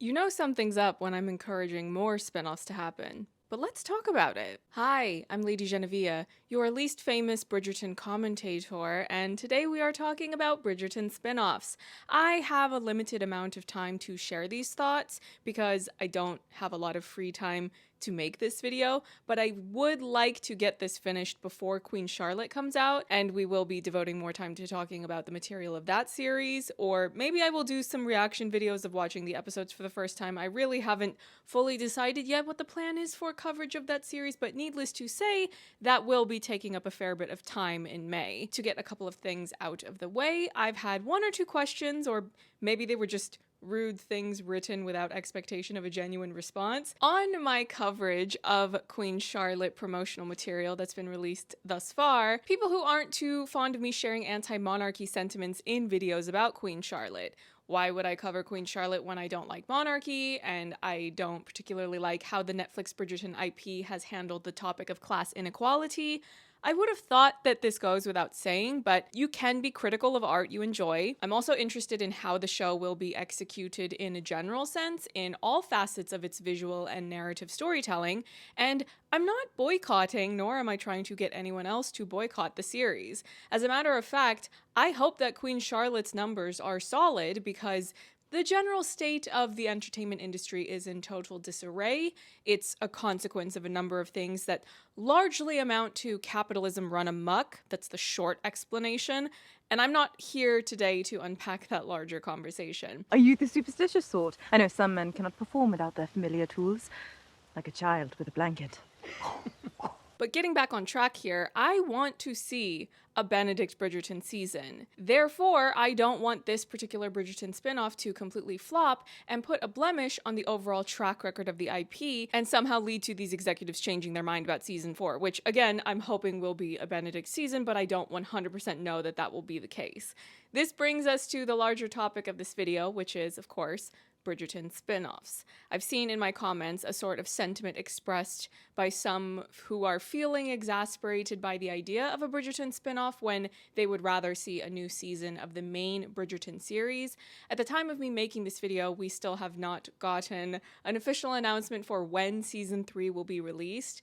You know something's up when I'm encouraging more spin-offs to happen. But let's talk about it. Hi, I'm Lady Genevieve, your least famous Bridgerton commentator, and today we are talking about Bridgerton spin-offs. I have a limited amount of time to share these thoughts because I don't have a lot of free time to make this video, but I would like to get this finished before Queen Charlotte comes out, and we will be devoting more time to talking about the material of that series, or maybe I will do some reaction videos of watching the episodes for the first time. I really haven't fully decided yet what the plan is for coverage of that series, but needless to say, that will be taking up a fair bit of time in May. To get a couple of things out of the way, I've had one or two questions, or maybe they were just rude things written without expectation of a genuine response on my coverage of Queen Charlotte promotional material that's been released thus far. People who aren't too fond of me sharing anti-monarchy sentiments in videos about Queen Charlotte. Why would I cover Queen Charlotte when I don't like monarchy, and I don't particularly like how the Netflix Bridgerton IP has handled the topic of class inequality? I would have thought that this goes without saying, but you can be critical of art you enjoy. I'm also interested in how the show will be executed in a general sense in all facets of its visual and narrative storytelling, and I'm not boycotting, nor am I trying to get anyone else to boycott the series. As a matter of fact, I hope that Queen Charlotte's numbers are solid because the general state of the entertainment industry is in total disarray. It's a consequence of a number of things that largely amount to capitalism run amok. That's the short explanation. And I'm not here today to unpack that larger conversation. Are you the superstitious sort? I know some men cannot perform without their familiar tools, like a child with a blanket. But getting back on track here, I want to see a Benedict Bridgerton season. Therefore, I don't want this particular Bridgerton spinoff to completely flop and put a blemish on the overall track record of the IP and somehow lead to these executives changing their mind about season 4, which again, I'm hoping will be a Benedict season, but I don't 100% know that that will be the case. This brings us to the larger topic of this video, which is, of course, Bridgerton spin-offs. I've seen in my comments a sort of sentiment expressed by some who are feeling exasperated by the idea of a Bridgerton spin-off when they would rather see a new season of the main Bridgerton series. At the time of me making this video, we still have not gotten an official announcement for when season 3 will be released.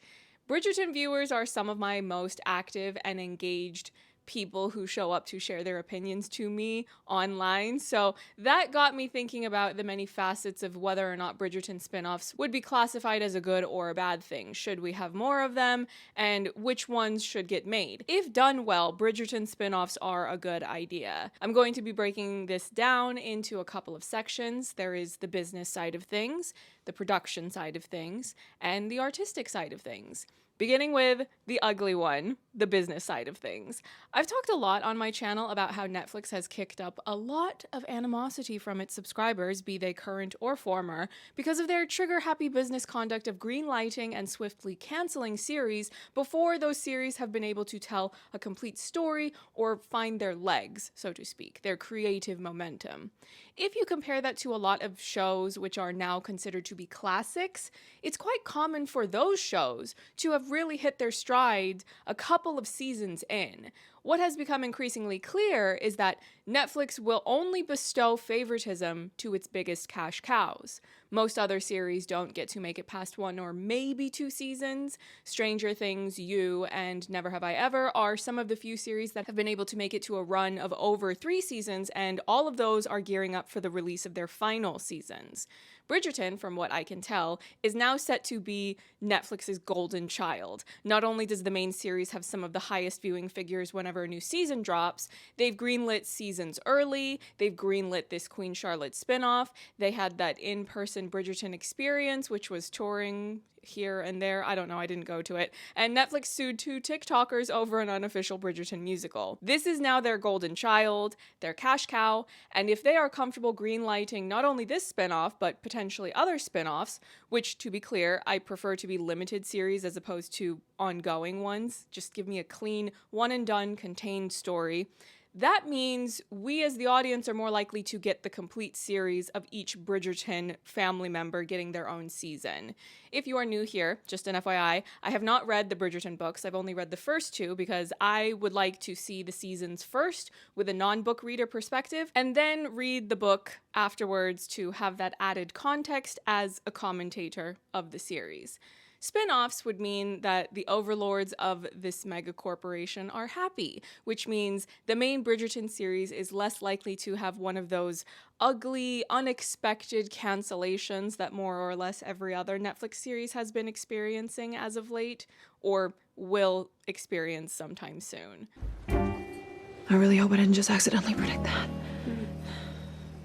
Bridgerton viewers are some of my most active and engaged people who show up to share their opinions to me online. So that got me thinking about the many facets of whether or not Bridgerton spin-offs would be classified as a good or a bad thing. Should we have more of them? And which ones should get made? If done well, Bridgerton spin-offs are a good idea. I'm going to be breaking this down into a couple of sections. There is the business side of things, the production side of things, and the artistic side of things. Beginning with the ugly one, the business side of things. I've talked a lot on my channel about how Netflix has kicked up a lot of animosity from its subscribers, be they current or former, because of their trigger-happy business conduct of greenlighting and swiftly canceling series before those series have been able to tell a complete story or find their legs, so to speak, their creative momentum. If you compare that to a lot of shows which are now considered to be classics, it's quite common for those shows to have really hit their stride a couple of seasons in. What has become increasingly clear is that Netflix will only bestow favoritism to its biggest cash cows. Most other series don't get to make it past 1 or maybe 2 seasons. Stranger Things, You, and Never Have I Ever are some of the few series that have been able to make it to a run of over 3 seasons, and all of those are gearing up for the release of their final seasons. Bridgerton, from what I can tell, is now set to be Netflix's golden child. Not only does the main series have some of the highest viewing figures whenever a new season drops, they've greenlit seasons early, they've greenlit this Queen Charlotte spinoff, they had that in-person Bridgerton experience, which was touring here and there. I don't know, I didn't go to it. And Netflix sued 2 TikTokers over an unofficial Bridgerton musical. This is now their golden child, their cash cow, and if they are comfortable greenlighting not only this spinoff, but potentially other spinoffs, which, to be clear, I prefer to be limited series as opposed to ongoing ones. Just give me a clean, one and done, contained story. that means we as the audience are more likely to get the complete series of each Bridgerton family member getting their own season. If you are new here, just an FYI, I have not read the Bridgerton books. I've only read the first two because I would like to see the seasons first with a non-book reader perspective, and then read the book afterwards to have that added context as a commentator of the series. Spin-offs would mean that the overlords of this mega corporation are happy, which means the main Bridgerton series is less likely to have one of those ugly, unexpected cancellations that more or less every other Netflix series has been experiencing as of late, or will experience sometime soon. I really hope I didn't just accidentally predict that.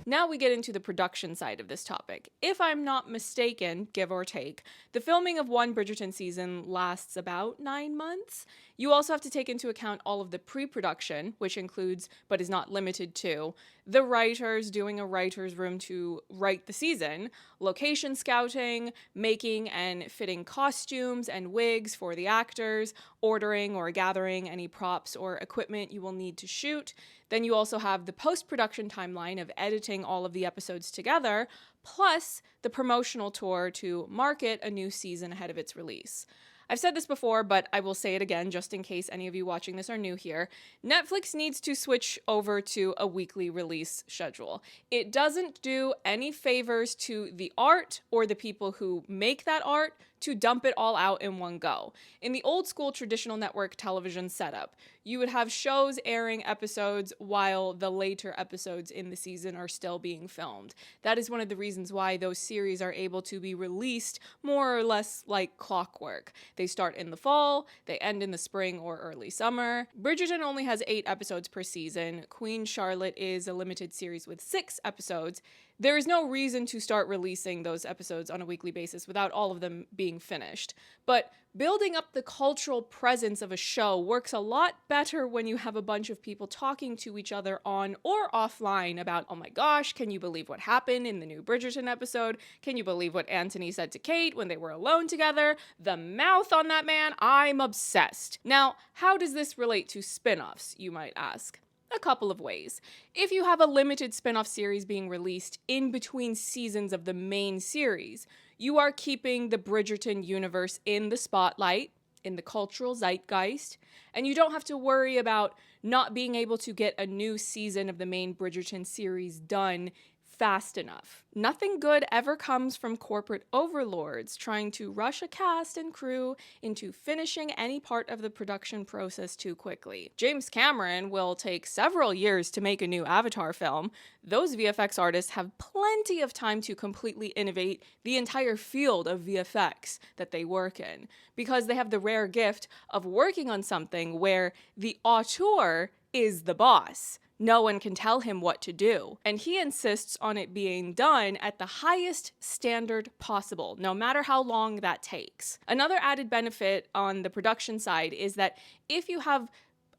Now we get into the production side of this topic. If I'm not mistaken, give or take, the filming of one Bridgerton season lasts about 9 months. You also have to take into account all of the pre-production, which includes, but is not limited to, the writers doing a writer's room to write the season, location scouting, making and fitting costumes and wigs for the actors, ordering or gathering any props or equipment you will need to shoot. Then you also have the post-production timeline of editing all of the episodes together, plus the promotional tour to market a new season ahead of its release. I've said this before, but I will say it again just in case any of you watching this are new here. Netflix needs to switch over to a weekly release schedule. It doesn't do any favors to the art or the people who make that art to dump it all out in one go. In the old school traditional network television setup, you would have shows airing episodes while the later episodes in the season are still being filmed. That is one of the reasons why those series are able to be released more or less like clockwork. They start in the fall, they end in the spring or early summer. Bridgerton only has 8 episodes per season. Queen Charlotte is a limited series with 6 episodes. There is no reason to start releasing those episodes on a weekly basis without all of them being finished. But building up the cultural presence of a show works a lot better when you have a bunch of people talking to each other on or offline about, oh my gosh, can you believe what happened in the new Bridgerton episode? Can you believe what Anthony said to Kate when they were alone together? The mouth on that man, I'm obsessed. Now, how does this relate to spin-offs, you might ask? A couple of ways. If you have a limited spin-off series being released in between seasons of the main series, you are keeping the Bridgerton universe in the spotlight, in the cultural zeitgeist, and you don't have to worry about not being able to get a new season of the main Bridgerton series done fast enough. Nothing good ever comes from corporate overlords trying to rush a cast and crew into finishing any part of the production process too quickly. James Cameron will take several years to make a new Avatar film. Those VFX artists have plenty of time to completely innovate the entire field of VFX that they work in, because they have the rare gift of working on something where the auteur is the boss. No one can tell him what to do, and he insists on it being done at the highest standard possible, no matter how long that takes. Another added benefit on the production side is that if you have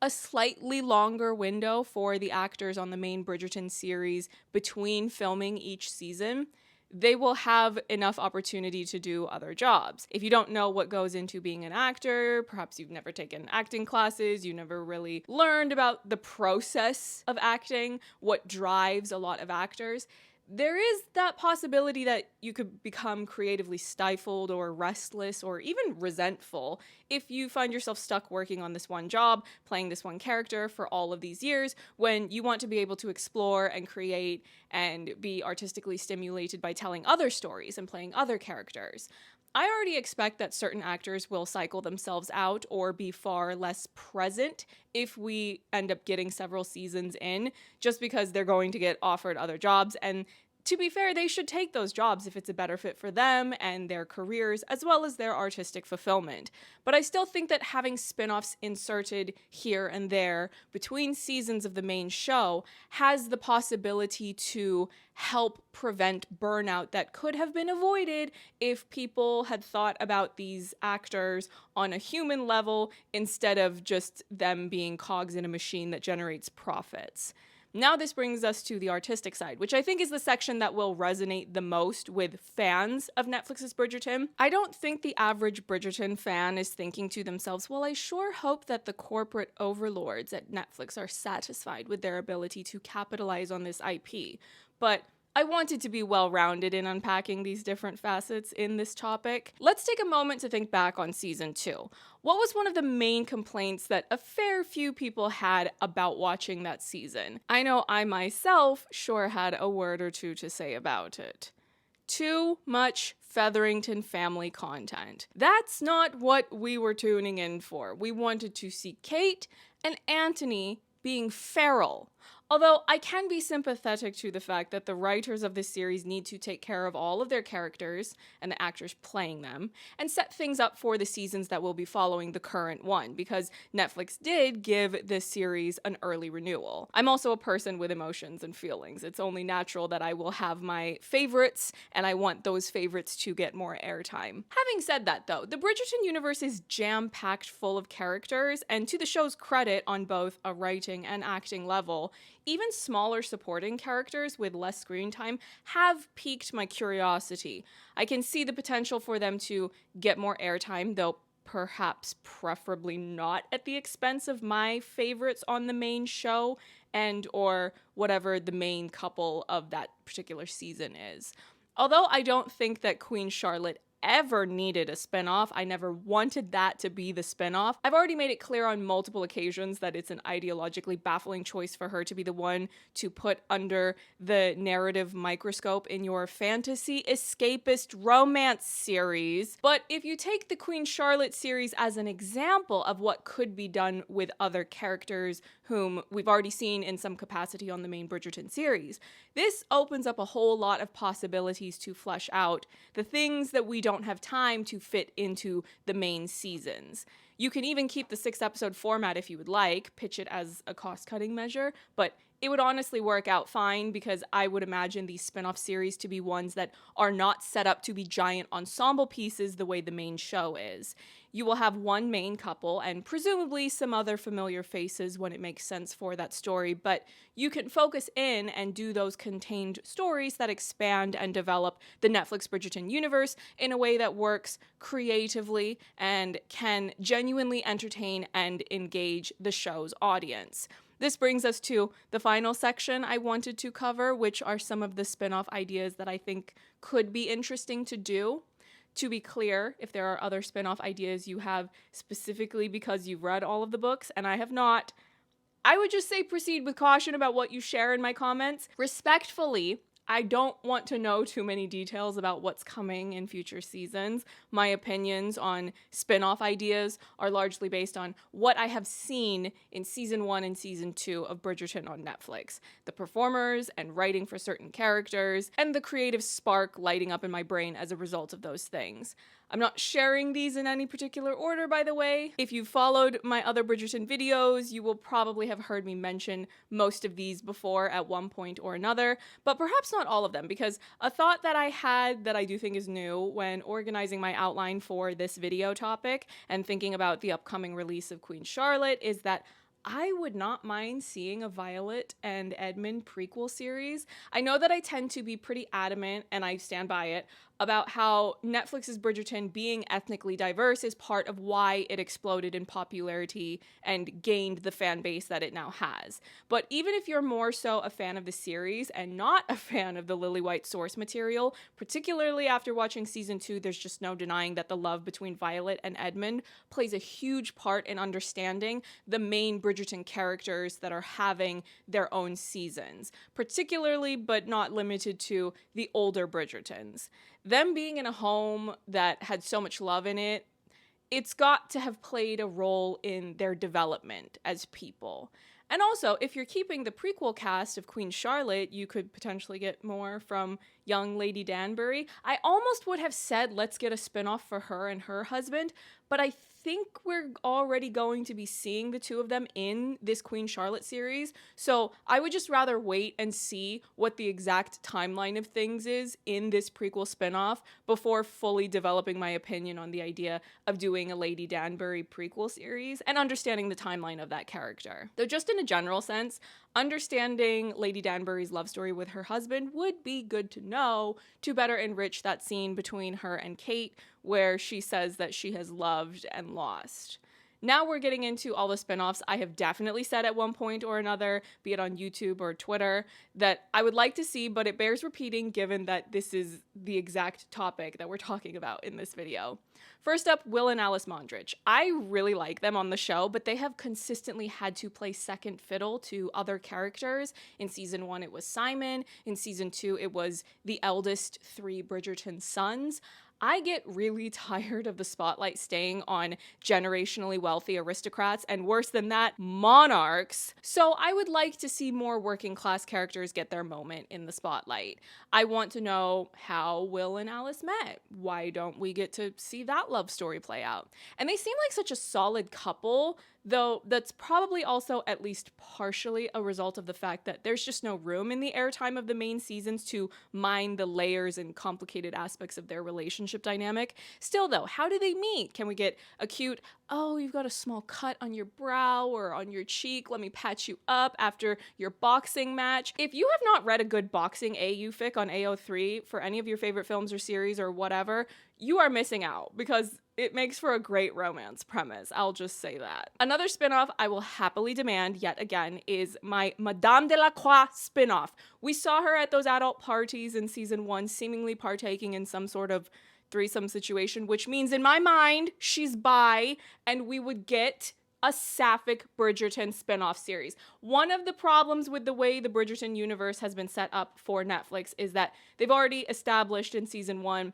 a slightly longer window for the actors on the main Bridgerton series between filming each season, they will have enough opportunity to do other jobs. If you don't know what goes into being an actor, perhaps you've never taken acting classes, you never really learned about the process of acting, what drives a lot of actors, there is that possibility that you could become creatively stifled or restless or even resentful if you find yourself stuck working on this one job, playing this one character for all of these years, when you want to be able to explore and create and be artistically stimulated by telling other stories and playing other characters. I already expect that certain actors will cycle themselves out or be far less present if we end up getting several seasons in, just because they're going to get offered other jobs. And to be fair, they should take those jobs if it's a better fit for them and their careers, as well as their artistic fulfillment. But I still think that having spin-offs inserted here and there between seasons of the main show has the possibility to help prevent burnout that could have been avoided if people had thought about these actors on a human level instead of just them being cogs in a machine that generates profits. Now this brings us to the artistic side, which I think is the section that will resonate the most with fans of Netflix's Bridgerton. I don't think the average Bridgerton fan is thinking to themselves, well, I sure hope that the corporate overlords at Netflix are satisfied with their ability to capitalize on this IP. But I wanted to be well-rounded in unpacking these different facets in this topic. Let's take a moment to think back on season 2. What was one of the main complaints that a fair few people had about watching that season? I know I myself sure had a word or two to say about it. Too much Featherington family content. That's not what we were tuning in for. We wanted to see Kate and Anthony being feral. Although I can be sympathetic to the fact that the writers of this series need to take care of all of their characters and the actors playing them and set things up for the seasons that will be following the current one, because Netflix did give this series an early renewal. I'm also a person with emotions and feelings. It's only natural that I will have my favorites, and I want those favorites to get more airtime. Having said that, though, the Bridgerton universe is jam-packed full of characters, and to the show's credit on both a writing and acting level, even smaller supporting characters with less screen time have piqued my curiosity. I can see the potential for them to get more airtime, though perhaps preferably not at the expense of my favorites on the main show and or whatever the main couple of that particular season is. Although I don't think that Queen Charlotte ever needed a spinoff. I never wanted that to be the spinoff. I've already made it clear on multiple occasions that it's an ideologically baffling choice for her to be the one to put under the narrative microscope in your fantasy escapist romance series. But if you take the Queen Charlotte series as an example of what could be done with other characters whom we've already seen in some capacity on the main Bridgerton series, this opens up a whole lot of possibilities to flesh out the things that we don't have time to fit into the main seasons. You can even keep the 6-episode format if you would like, pitch it as a cost-cutting measure, but it would honestly work out fine because I would imagine these spin-off series to be ones that are not set up to be giant ensemble pieces the way the main show is. You will have one main couple and presumably some other familiar faces when it makes sense for that story, but you can focus in and do those contained stories that expand and develop the Netflix Bridgerton universe in a way that works creatively and can genuinely entertain and engage the show's audience. This brings us to the final section I wanted to cover, which are some of the spin-off ideas that I think could be interesting to do. To be clear, if there are other spin-off ideas you have specifically because you've read all of the books, and I have not, I would just say proceed with caution about what you share in my comments. Respectfully, I don't want to know too many details about what's coming in future seasons. My opinions on spin-off ideas are largely based on what I have seen in season 1 and season 2 of Bridgerton on Netflix. The performers and writing for certain characters, and the creative spark lighting up in my brain as a result of those things. I'm not sharing these in any particular order, by the way. If you've followed my other Bridgerton videos, you will probably have heard me mention most of these before at one point or another, but perhaps not all of them, because a thought that I had that I do think is new when organizing my outline for this video topic and thinking about the upcoming release of Queen Charlotte is that I would not mind seeing a Violet and Edmund prequel series. I know that I tend to be pretty adamant, and I stand by it, about how Netflix's Bridgerton being ethnically diverse is part of why it exploded in popularity and gained the fan base that it now has. But even if you're more so a fan of the series and not a fan of the Lily White source material, particularly after watching season 2, there's just no denying that the love between Violet and Edmund plays a huge part in understanding the main Bridgerton characters that are having their own seasons, particularly but not limited to the older Bridgertons. Them being in a home that had so much love in it, it's got to have played a role in their development as people. And also, if you're keeping the prequel cast of Queen Charlotte, you could potentially get more from young Lady Danbury. I almost would have said let's get a spinoff for her and her husband, but I think we're already going to be seeing the two of them in this Queen Charlotte series, so I would just rather wait and see what the exact timeline of things is in this prequel spinoff before fully developing my opinion on the idea of doing a Lady Danbury prequel series and understanding the timeline of that character. Though just in a general sense, Understanding Lady Danbury's love story with her husband would be good to know to better enrich that scene between her and Kate, where she says that she has loved and lost. Now we're getting into all the spin-offs. I have definitely said at one point or another, be it on YouTube or Twitter, that I would like to see, but it bears repeating given that this is the exact topic that we're talking about in this video. First up, Will and Alice Mondrich. I really like them on the show, but they have consistently had to play second fiddle to other characters. In season 1, it was Simon. In season 2, it was the eldest 3 Bridgerton sons. I get really tired of the spotlight staying on generationally wealthy aristocrats, and worse than that, monarchs. So I would like to see more working class characters get their moment in the spotlight. I want to know how Will and Alice met. Why don't we get to see that love story play out? And they seem like such a solid couple, though that's probably also at least partially a result of the fact that there's just no room in the airtime of the main seasons to mine the layers and complicated aspects of their relationship dynamic. Still though, how do they meet? Can we get a cute, oh, you've got a small cut on your brow or on your cheek, let me patch you up after your boxing match? If you have not read a good boxing AU fic on AO3 for any of your favorite films or series or whatever, you are missing out because it makes for a great romance premise. I'll just say that. Another spinoff I will happily demand yet again is my Madame de la Croix spinoff. We saw her at those adult parties in season 1 seemingly partaking in some sort of threesome situation, which means in my mind she's bi, and we would get a sapphic Bridgerton spin-off series. One of the problems with the way the Bridgerton universe has been set up for Netflix is that they've already established in season 1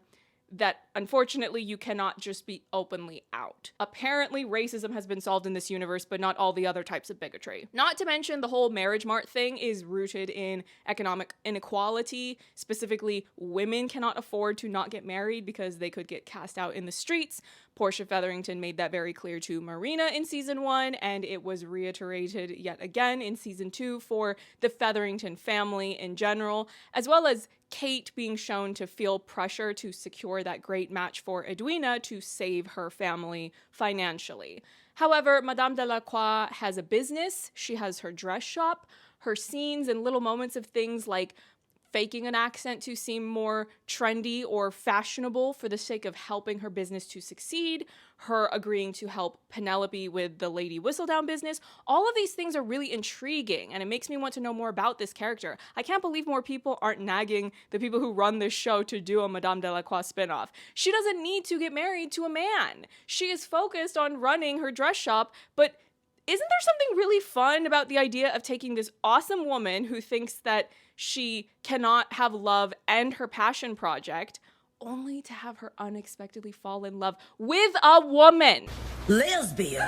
that unfortunately you cannot just be openly out. Apparently racism has been solved in this universe, but not all the other types of bigotry. Not to mention the whole marriage mart thing is rooted in economic inequality. Specifically, women cannot afford to not get married because they could get cast out in the streets. Portia Featherington made that very clear to Marina in season 1, and it was reiterated yet again in season 2 for the Featherington family in general, as well as Kate being shown to feel pressure to secure that great match for Edwina to save her family financially. However, Madame de la Croix has a business, she has her dress shop, her scenes and little moments of things like faking an accent to seem more trendy or fashionable for the sake of helping her business to succeed, her agreeing to help Penelope with the Lady Whistledown business. All of these things are really intriguing, and it makes me want to know more about this character. I can't believe more people aren't nagging the people who run this show to do a Madame de la Croix spinoff. She doesn't need to get married to a man. She is focused on running her dress shop, but isn't there something really fun about the idea of taking this awesome woman who thinks that she cannot have love and her passion project, only to have her unexpectedly fall in love with a woman? Lesbian.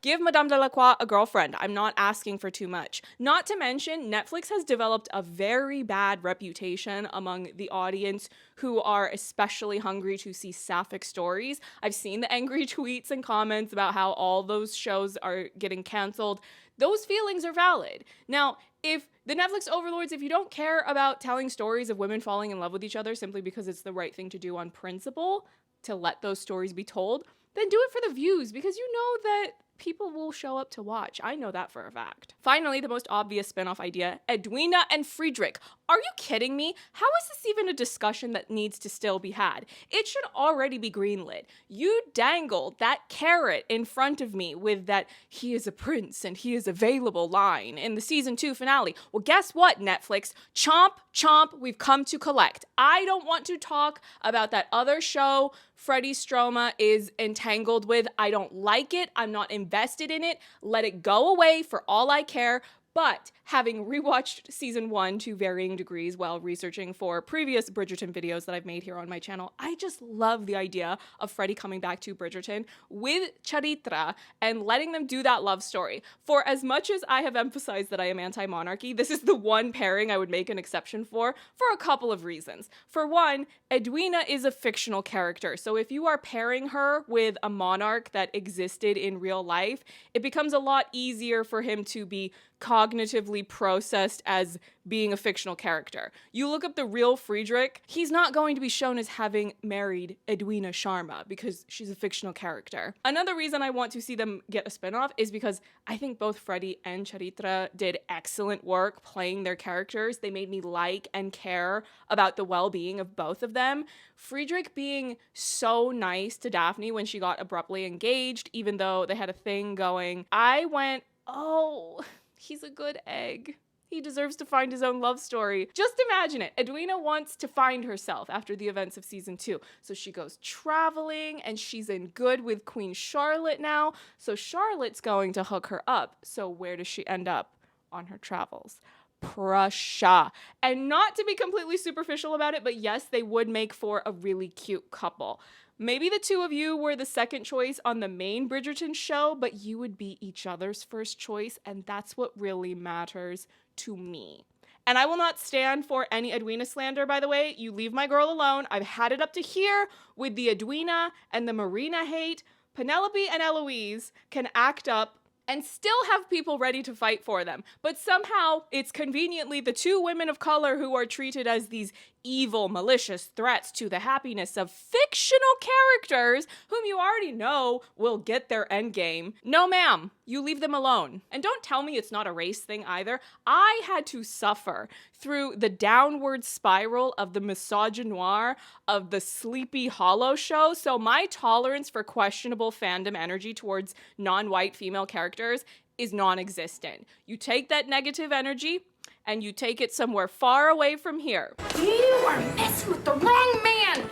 Give Madame de la Croix a girlfriend. I'm not asking for too much. Not to mention, Netflix has developed a very bad reputation among the audience who are especially hungry to see sapphic stories. I've seen the angry tweets and comments about how all those shows are getting canceled. Those feelings are valid. Now, if the Netflix overlords, if you don't care about telling stories of women falling in love with each other simply because it's the right thing to do on principle, to let those stories be told, then do it for the views, because you know that people will show up to watch. I know that for a fact. Finally, the most obvious spinoff idea, Edwina and Friedrich. Are you kidding me? How is this even a discussion that needs to still be had? It should already be greenlit. You dangled that carrot in front of me with that he is a prince and he is available line in the season 2 finale. Well, guess what, Netflix? Chomp, chomp, we've come to collect. I don't want to talk about that other show Freddie Stroma is entangled with. I don't like it. I'm not invested in it. Let it go away for all I care. But having rewatched season 1 to varying degrees while researching for previous Bridgerton videos that I've made here on my channel, I just love the idea of Freddie coming back to Bridgerton with Charitra and letting them do that love story. For as much as I have emphasized that I am anti-monarchy, this is the one pairing I would make an exception for a couple of reasons. For one, Edwina is a fictional character, so if you are pairing her with a monarch that existed in real life, it becomes a lot easier for him to be cognitively processed as being a fictional character. You look up the real Friedrich, he's not going to be shown as having married Edwina Sharma because she's a fictional character. Another reason I want to see them get a spinoff is because I think both Freddie and Charitra did excellent work playing their characters. They made me like and care about the well-being of both of them. Friedrich being so nice to Daphne when she got abruptly engaged, even though they had a thing going. I went, oh, he's a good egg. He deserves to find his own love story. Just imagine it. Edwina wants to find herself after the events of season 2. So she goes traveling and she's in good with Queen Charlotte now. So Charlotte's going to hook her up. So where does she end up on her travels? Prussia. And not to be completely superficial about it, but yes, they would make for a really cute couple. Maybe the two of you were the second choice on the main Bridgerton show, but you would be each other's first choice, and that's what really matters to me. And I will not stand for any Edwina slander, by the way. You leave my girl alone. I've had it up to here with the Edwina and the Marina hate. Penelope and Eloise can act up and still have people ready to fight for them. But somehow it's conveniently the two women of color who are treated as these evil, malicious threats to the happiness of fictional characters whom you already know will get their endgame. No, ma'am, you leave them alone. And don't tell me it's not a race thing either. I had to suffer through the downward spiral of the misogynoir of the Sleepy Hollow show, so my tolerance for questionable fandom energy towards non-white female characters is non-existent. You take that negative energy and you take it somewhere far away from here. You are messing with the wrong man!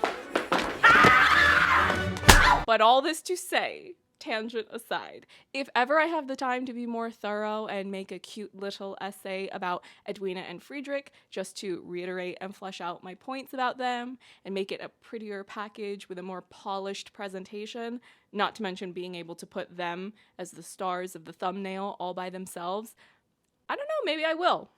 Ah! But all this to say, tangent aside, if ever I have the time to be more thorough and make a cute little essay about Edwina and Friedrich, just to reiterate and flesh out my points about them and make it a prettier package with a more polished presentation, not to mention being able to put them as the stars of the thumbnail all by themselves, I don't know, maybe I will.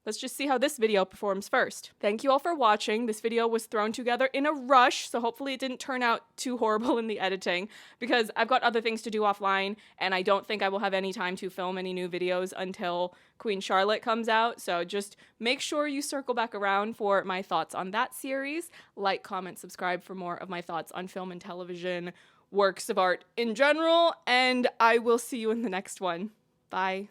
Let's just see how this video performs first. Thank you all for watching. This video was thrown together in a rush, so hopefully it didn't turn out too horrible in the editing, because I've got other things to do offline, and I don't think I will have any time to film any new videos until Queen Charlotte comes out, so just make sure you circle back around for my thoughts on that series. Like, comment, subscribe for more of my thoughts on film and television, works of art in general, and I will see you in the next one. Bye.